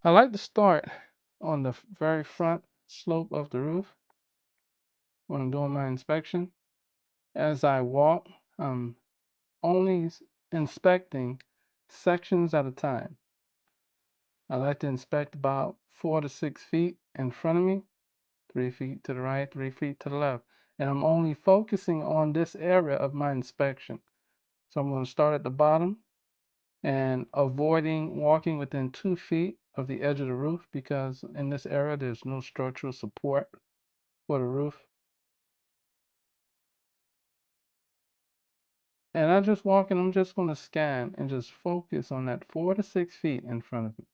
I like to start on the very front slope of the roof when I'm doing my inspection. As I walk, I'm only inspecting sections at a time. I like to inspect about 4 to 6 feet in front of me, 3 feet to the right, 3 feet to the left. And I'm only focusing on this area of my inspection. So I'm going to start at the bottom and avoiding walking within 2 feet of the edge of the roof because in this area there's no structural support for the roof. And I just walk and I'm just going to scan and just focus on that 4 to 6 feet in front of me.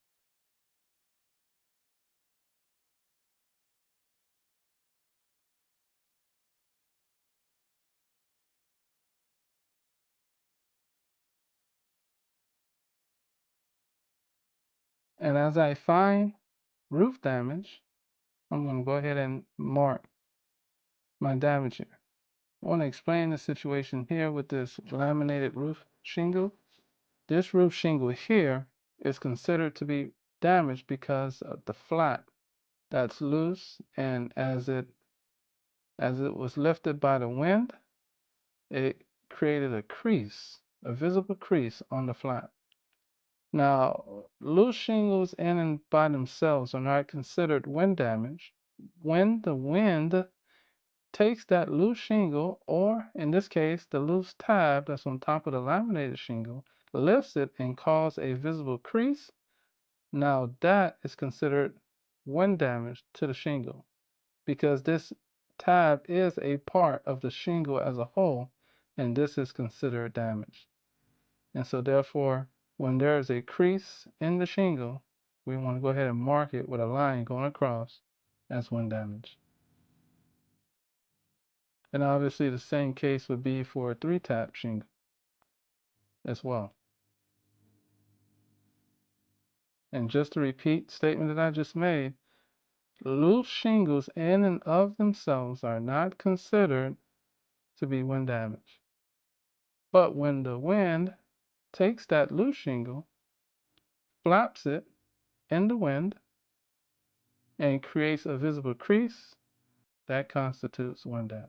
And as I find roof damage, I'm going to go ahead and mark my damage here. I want to explain the situation here with this laminated roof shingle. This roof shingle here is considered to be damaged because of the flat that's loose, and as it was lifted by the wind, it created a crease, a visible crease on the flat. Now, loose shingles in and by themselves are not considered wind damage. When the wind takes that loose shingle, or in this case, the loose tab that's on top of the laminated shingle, lifts it and causes a visible crease, now that is considered wind damage to the shingle because this tab is a part of the shingle as a whole, and this is considered damage. And so therefore, when there is a crease in the shingle, we want to go ahead and mark it with a line going across as wind damage. And obviously the same case would be for a 3-tap shingle as well. And just to repeat the statement that I just made, loose shingles in and of themselves are not considered to be wind damage. But when the wind takes that loose shingle, flaps it in the wind, and creates a visible crease, that constitutes wind damage.